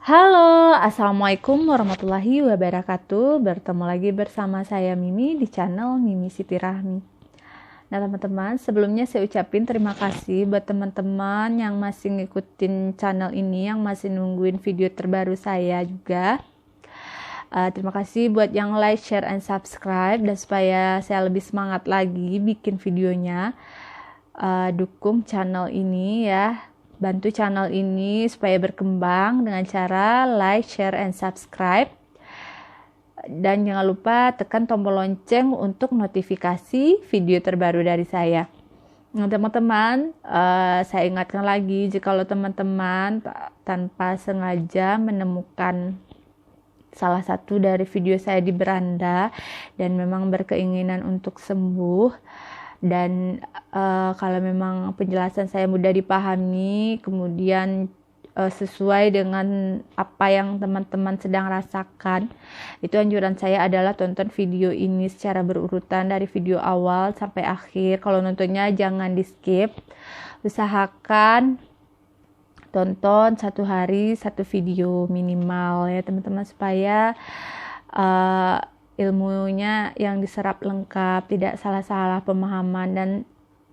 Halo, Assalamualaikum warahmatullahi wabarakatuh. Bertemu lagi bersama saya Mimi di channel Mimi Siti Rahmi. Nah teman-teman, sebelumnya saya ucapin terima kasih buat teman-teman yang masih ngikutin channel ini, yang masih nungguin video terbaru saya juga. Terima kasih buat yang like, share, and subscribe. Dan supaya saya lebih semangat lagi bikin videonya, dukung channel ini ya. Bantu channel ini supaya berkembang dengan cara like, share, and subscribe. Dan jangan lupa tekan tombol lonceng untuk notifikasi video terbaru dari saya. Nah teman-teman, saya ingatkan lagi, jika teman-teman tanpa sengaja menemukan salah satu dari video saya di beranda dan memang berkeinginan untuk sembuh, dan kalau memang penjelasan saya mudah dipahami, kemudian sesuai dengan apa yang teman-teman sedang rasakan, itu anjuran saya adalah tonton video ini secara berurutan dari video awal sampai akhir. Kalau nontonnya jangan di skip, usahakan tonton satu hari satu video minimal ya teman-teman, supaya ilmunya yang diserap lengkap, tidak salah-salah pemahaman, dan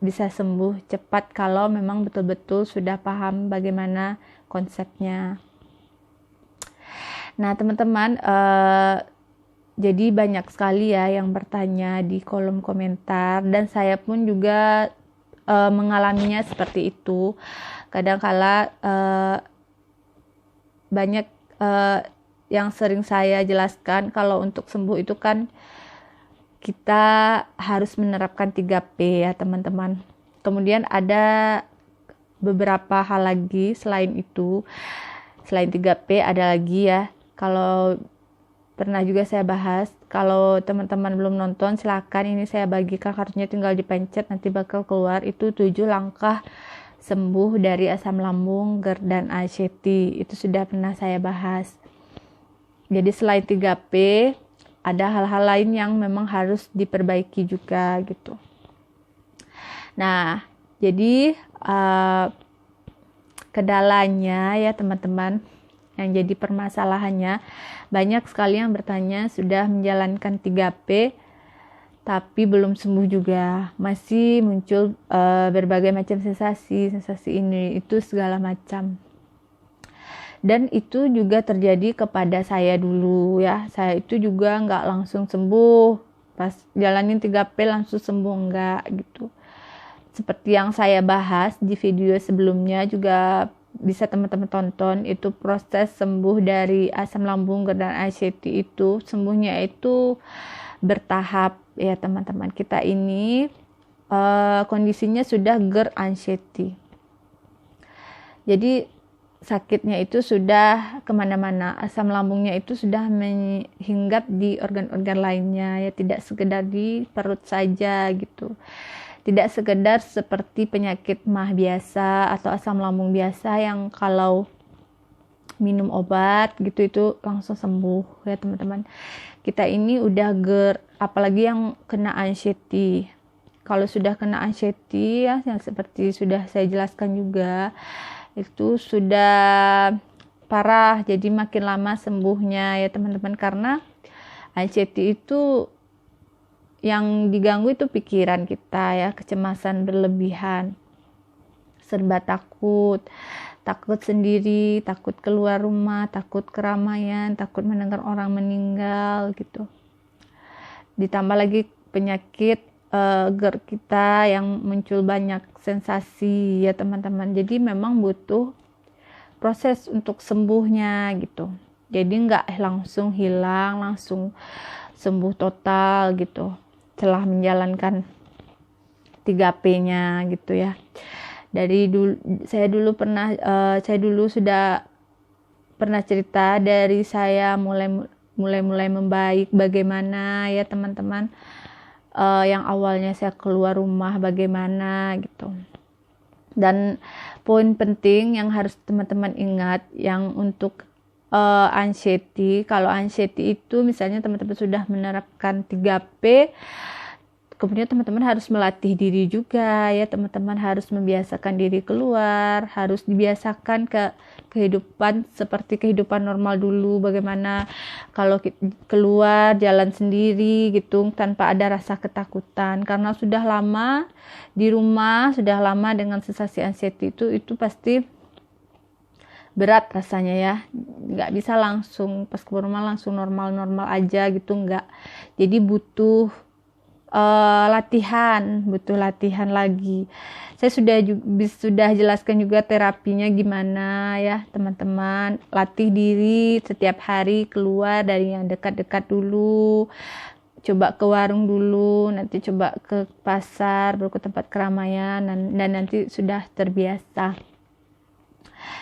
bisa sembuh cepat kalau memang betul-betul sudah paham bagaimana konsepnya. Nah teman-teman, jadi banyak sekali ya yang bertanya di kolom komentar, dan saya pun juga mengalaminya seperti itu. Kadang-kala banyak yang sering saya jelaskan, kalau untuk sembuh itu kan kita harus menerapkan 3P ya teman-teman. Kemudian ada beberapa hal lagi selain itu, selain 3P ada lagi ya. Kalau pernah juga saya bahas, kalau teman-teman belum nonton silakan, ini saya bagikan kartunya, tinggal dipencet nanti bakal keluar. Itu 7 langkah sembuh dari asam lambung, GERD, dan anxiety. Itu sudah pernah saya bahas. Jadi selain 3P, ada hal-hal lain yang memang harus diperbaiki juga gitu. Nah, jadi kendalanya ya teman-teman, yang jadi permasalahannya, banyak sekali yang bertanya sudah menjalankan 3P tapi belum sembuh juga, masih muncul berbagai macam sensasi ini itu segala macam. Dan itu juga terjadi kepada saya dulu ya. Saya itu juga nggak langsung sembuh, pas jalanin 3P langsung sembuh, enggak gitu. Seperti yang saya bahas di video sebelumnya, juga bisa teman-teman tonton, itu proses sembuh dari asam lambung, GERD, dan anxiety itu sembuhnya itu bertahap ya teman-teman. Kita ini kondisinya sudah GERD anxiety, jadi sakitnya itu sudah kemana-mana, asam lambungnya itu sudah menghinggap di organ-organ lainnya ya, tidak sekedar di perut saja gitu, tidak sekedar seperti penyakit MAH biasa atau asam lambung biasa yang kalau minum obat gitu itu langsung sembuh ya teman-teman. Kita ini udah GERD, apalagi yang kena anxiety. Kalau sudah kena anxiety ya, yang seperti sudah saya jelaskan juga, itu sudah parah, jadi makin lama sembuhnya ya teman-teman. Karena anxiety itu yang diganggu itu pikiran kita ya, kecemasan berlebihan, serba takut sendiri, takut keluar rumah, takut keramaian, takut mendengar orang meninggal gitu. Ditambah lagi penyakit GERD kita yang muncul banyak sensasi ya teman-teman. Jadi memang butuh proses untuk sembuhnya gitu. Jadi nggak langsung hilang, langsung sembuh total gitu setelah menjalankan 3P-nya gitu ya. Dari dulu saya dulu sudah pernah cerita dari saya mulai membaik bagaimana ya teman-teman. Yang awalnya saya keluar rumah bagaimana gitu. Dan poin penting yang harus teman-teman ingat, yang untuk anxiety, kalau anxiety itu misalnya teman-teman sudah menerapkan 3P, kemudian teman-teman harus melatih diri juga ya, teman-teman harus membiasakan diri keluar, harus dibiasakan ke kehidupan seperti kehidupan normal dulu, bagaimana kalau keluar jalan sendiri gitu tanpa ada rasa ketakutan, karena sudah lama di rumah, sudah lama dengan sensasi anxiety itu pasti berat rasanya ya. Nggak bisa langsung pas ke rumah langsung normal-normal aja gitu, nggak. Jadi butuh latihan lagi. Saya sudah jelaskan juga terapinya gimana ya teman-teman. Latih diri setiap hari, keluar dari yang dekat-dekat dulu, coba ke warung dulu, nanti coba ke pasar, baru ke tempat keramaian, dan nanti sudah terbiasa.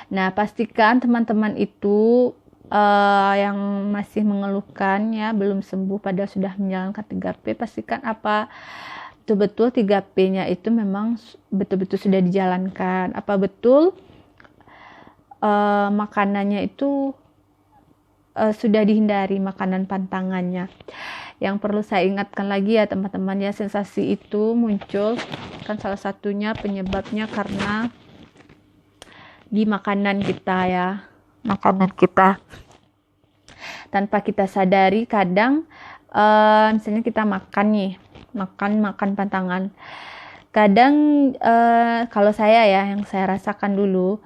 Nah, pastikan teman-teman itu yang masih mengeluhkan ya belum sembuh padahal sudah menjalankan 3P, pastikan apa betul-betul 3P-nya itu memang betul-betul sudah dijalankan, apa betul makanannya itu sudah dihindari, makanan pantangannya. Yang perlu saya ingatkan lagi ya teman-teman ya, sensasi itu muncul kan salah satunya penyebabnya karena di makanan kita ya, makanan kita tanpa kita sadari. Kadang misalnya kita makan pantangan, kadang kalau saya ya, yang saya rasakan dulu,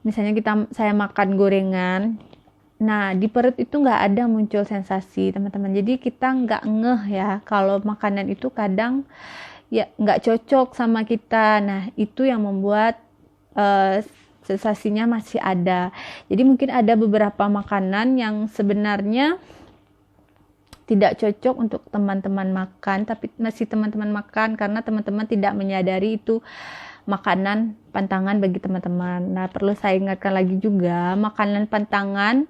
misalnya saya makan gorengan, nah di perut itu nggak ada muncul sensasi teman-teman, jadi kita nggak ngeh ya kalau makanan itu kadang ya nggak cocok sama kita. Nah itu yang membuat sensasinya masih ada. Jadi mungkin ada beberapa makanan yang sebenarnya tidak cocok untuk teman-teman makan, tapi masih teman-teman makan karena teman-teman tidak menyadari itu makanan pantangan bagi teman-teman. Nah, perlu saya ingatkan lagi juga, makanan pantangan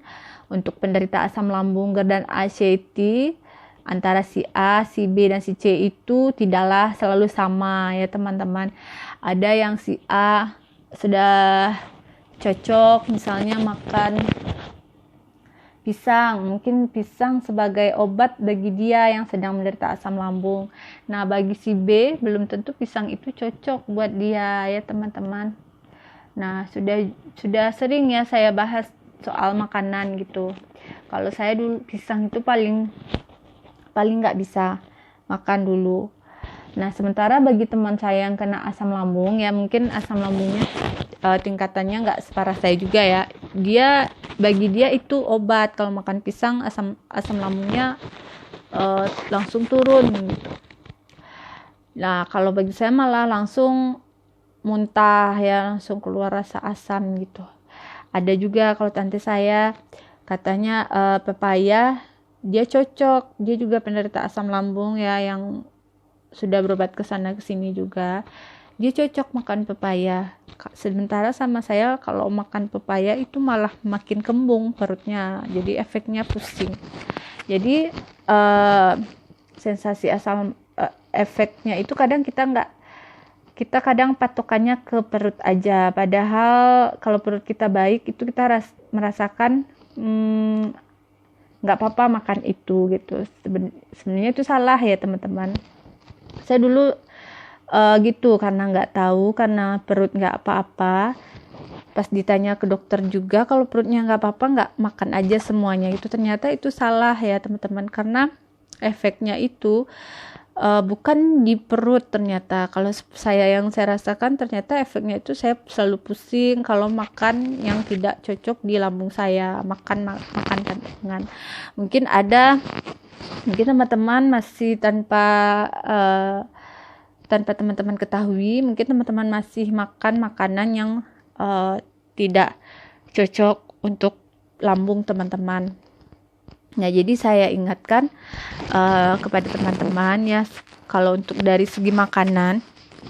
untuk penderita asam lambung dan anxiety antara si A, si B, dan si C itu tidaklah selalu sama ya teman-teman. Ada yang si A sudah cocok misalnya makan pisang, mungkin pisang sebagai obat bagi dia yang sedang menderita asam lambung. Nah bagi si B belum tentu pisang itu cocok buat dia ya teman-teman. Nah sudah sering ya saya bahas soal makanan gitu. Kalau saya dulu pisang itu paling nggak bisa makan dulu. Nah sementara bagi teman saya yang kena asam lambung ya, mungkin asam lambungnya tingkatannya nggak separah saya juga ya, bagi dia itu obat. Kalau makan pisang asam lambungnya langsung turun gitu. Nah kalau bagi saya malah langsung muntah ya, langsung keluar rasa asam gitu. Ada juga kalau tante saya katanya pepaya dia cocok, dia juga penderita asam lambung ya, yang sudah berobat ke sana ke sini juga, dia cocok makan pepaya. Sementara sama saya kalau makan pepaya itu malah makin kembung perutnya, jadi efeknya pusing. Jadi sensasi asam efeknya itu kadang kita kadang patokannya ke perut aja, padahal kalau perut kita baik itu kita merasakan nggak apa-apa makan itu gitu. Sebenarnya itu salah ya teman-teman. Saya dulu gitu karena nggak tahu, karena perut nggak apa-apa. Pas ditanya ke dokter juga kalau perutnya nggak apa-apa, nggak makan aja semuanya. Itu ternyata itu salah ya teman-teman, karena efeknya itu bukan di perut ternyata. Kalau saya rasakan ternyata efeknya itu saya selalu pusing kalau makan yang tidak cocok di lambung saya, makan pantangan. Mungkin teman-teman masih tanpa teman-teman ketahui, mungkin teman-teman masih makan makanan yang tidak cocok untuk lambung teman-teman. Nah, jadi saya ingatkan kepada teman-teman ya, kalau untuk dari segi makanan,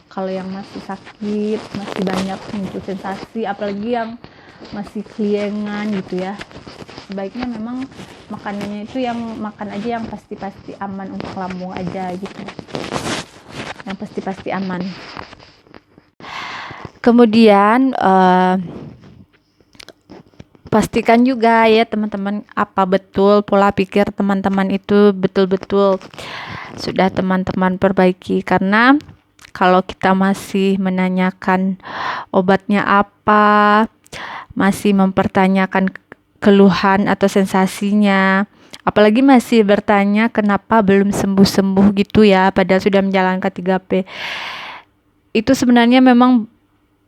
kalau yang masih sakit, masih banyak muncul sensasi, apalagi yang masih keliengan gitu ya, sebaiknya memang makanannya itu yang makan aja yang pasti-pasti aman untuk lambung aja gitu, yang pasti-pasti aman. Kemudian pastikan juga ya teman-teman, apa betul pola pikir teman-teman itu betul-betul sudah teman-teman perbaiki. Karena kalau kita masih menanyakan obatnya apa, masih mempertanyakan keluhan atau sensasinya, apalagi masih bertanya kenapa belum sembuh-sembuh gitu ya, padahal sudah menjalankan 3P. Itu sebenarnya memang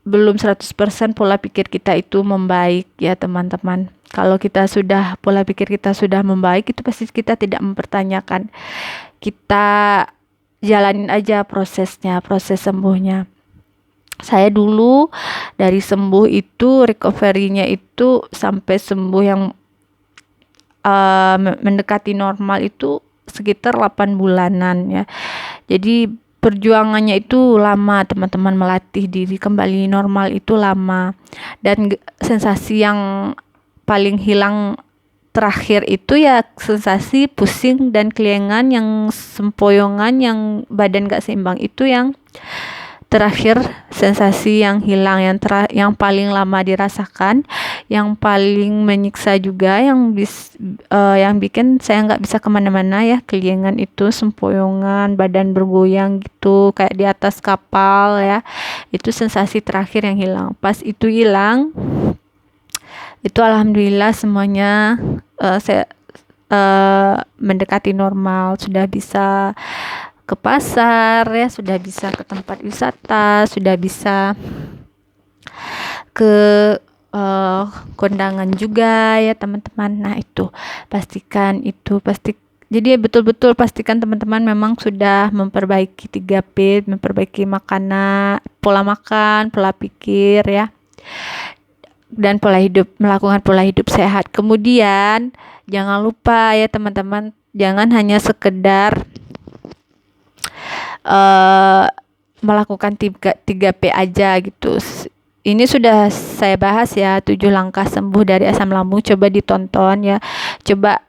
belum 100% pola pikir kita itu membaik ya teman-teman. Kalau kita sudah, pola pikir kita sudah membaik, itu pasti kita tidak mempertanyakan. Kita jalanin aja prosesnya, proses sembuhnya. Saya dulu dari sembuh itu, recovery-nya itu sampai sembuh yang mendekati normal itu sekitar 8 bulanan ya. Jadi perjuangannya itu lama teman-teman, melatih diri kembali normal itu lama. Dan sensasi yang paling hilang terakhir itu ya sensasi pusing dan kelengan, yang sempoyongan, yang badan gak seimbang, itu yang terakhir sensasi yang hilang, yang paling lama dirasakan, yang paling menyiksa juga, yang bikin saya nggak bisa kemana-mana ya, kelingan itu, sempoyongan, badan bergoyang gitu kayak di atas kapal ya. Itu sensasi terakhir yang hilang. Pas itu hilang, itu alhamdulillah semuanya saya mendekati normal, sudah bisa ke pasar ya, sudah bisa ke tempat wisata, sudah bisa ke kondangan juga ya teman-teman. Nah itu jadi betul-betul pastikan teman-teman memang sudah memperbaiki 3P, memperbaiki makanan, pola makan, pola pikir ya, dan pola hidup, melakukan pola hidup sehat. Kemudian jangan lupa ya teman-teman, jangan hanya sekedar melakukan 3P aja gitu. Ini sudah saya bahas ya, 7 langkah sembuh dari asam lambung. Coba ditonton ya. Coba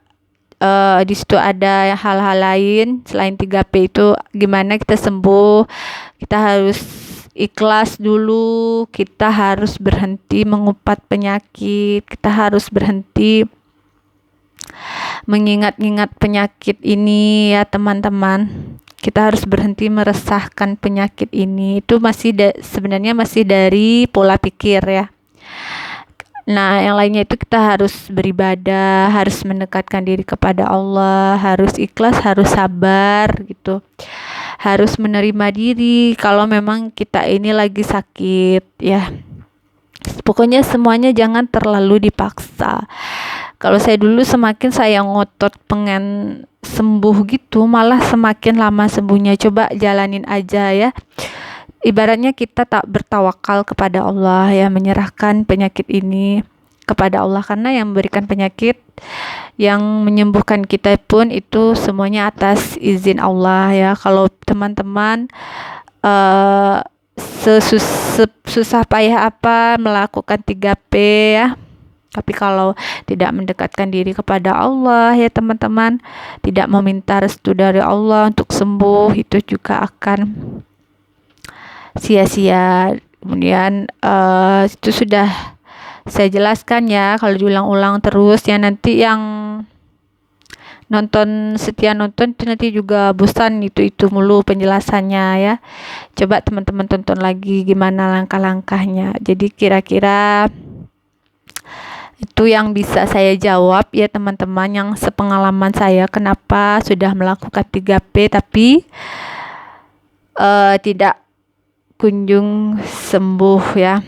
di situ ada hal-hal lain selain 3P itu, gimana kita sembuh. Kita harus ikhlas dulu, kita harus berhenti mengupat penyakit, kita harus berhenti mengingat-ingat penyakit ini ya teman-teman. Kita harus berhenti meresahkan penyakit ini. Itu sebenarnya masih dari pola pikir ya. Nah, yang lainnya itu kita harus beribadah, harus mendekatkan diri kepada Allah, harus ikhlas, harus sabar gitu. Harus menerima diri kalau memang kita ini lagi sakit ya. Pokoknya semuanya jangan terlalu dipaksa. Kalau saya dulu semakin saya ngotot pengen sembuh gitu, malah semakin lama sembuhnya. Coba jalanin aja ya. Ibaratnya kita tak bertawakal kepada Allah ya, menyerahkan penyakit ini kepada Allah, karena yang memberikan penyakit, yang menyembuhkan kita pun itu semuanya atas izin Allah ya. Kalau teman-teman susah payah apa melakukan 3P ya, tapi kalau tidak mendekatkan diri kepada Allah ya teman-teman, tidak meminta restu dari Allah untuk sembuh, itu juga akan sia-sia. Kemudian itu sudah saya jelaskan ya, kalau diulang-ulang terus ya nanti yang setia nonton itu nanti juga bosan itu mulu penjelasannya ya. Coba teman-teman tonton lagi gimana langkah-langkahnya. Jadi kira-kira itu yang bisa saya jawab ya teman-teman, yang sepengalaman saya kenapa sudah melakukan 3P tapi tidak kunjung sembuh ya.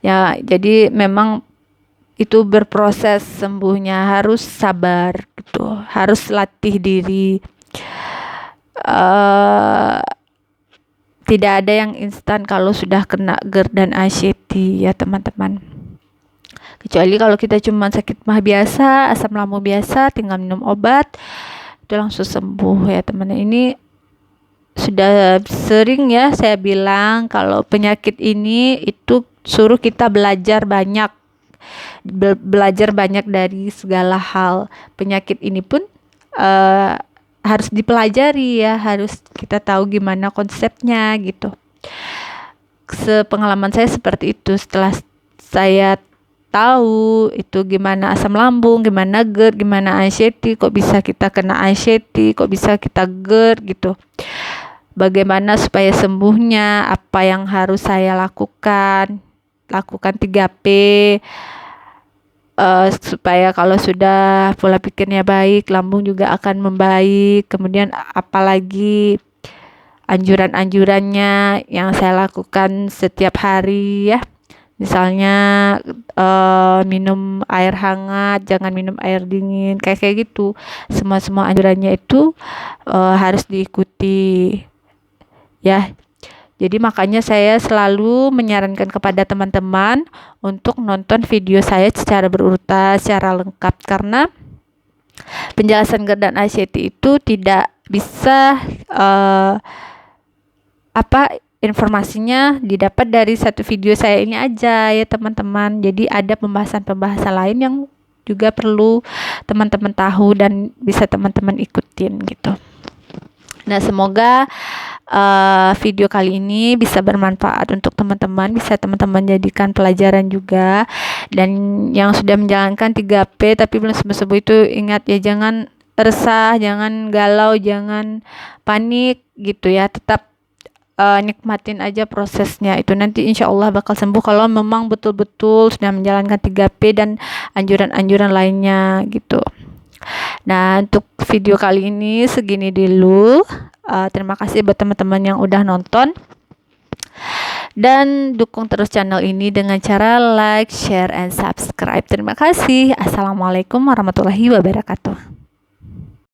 Ya, jadi memang itu berproses sembuhnya, harus sabar gitu, harus latih diri. Tidak ada yang instan kalau sudah kena GERD dan anxiety ya teman-teman. Kecuali kalau kita cuma sakit mah biasa, asam lambung biasa, tinggal minum obat itu langsung sembuh ya teman-teman. Ini sudah sering ya saya bilang, kalau penyakit ini itu suruh kita belajar banyak dari segala hal. Penyakit ini pun harus dipelajari ya, harus kita tahu gimana konsepnya gitu. Sepengalaman saya seperti itu. Setelah saya tahu itu gimana asam lambung, gimana GERD, gimana anxiety, kok bisa kita kena anxiety, kok bisa kita GERD gitu, bagaimana supaya sembuhnya, apa yang harus saya lakukan. lakukan 3P, supaya kalau sudah pola pikirnya baik, lambung juga akan membaik. Kemudian apalagi anjuran-anjurannya yang saya lakukan setiap hari ya. Misalnya minum air hangat, jangan minum air dingin, kayak gitu. Semua anjurannya itu harus diikuti ya. Jadi makanya saya selalu menyarankan kepada teman-teman untuk nonton video saya secara berurutan, secara lengkap, karena penjelasan GERD dan anxiety itu tidak bisa informasinya didapat dari satu video saya ini aja ya teman-teman. Jadi ada pembahasan-pembahasan lain yang juga perlu teman-teman tahu dan bisa teman-teman ikutin gitu. Nah, semoga video kali ini bisa bermanfaat untuk teman-teman, bisa teman-teman jadikan pelajaran juga. Dan yang sudah menjalankan 3P tapi belum sembuh-sembuh itu, ingat ya, jangan resah, jangan galau, jangan panik gitu ya. Tetap nikmatin aja prosesnya, itu nanti insya Allah bakal sembuh kalau memang betul-betul sudah menjalankan 3P dan anjuran-anjuran lainnya gitu. Nah, untuk video kali ini segini dulu. Terima kasih buat teman-teman yang udah nonton, dan dukung terus channel ini dengan cara like, share, and subscribe. Terima kasih. Assalamualaikum warahmatullahi wabarakatuh.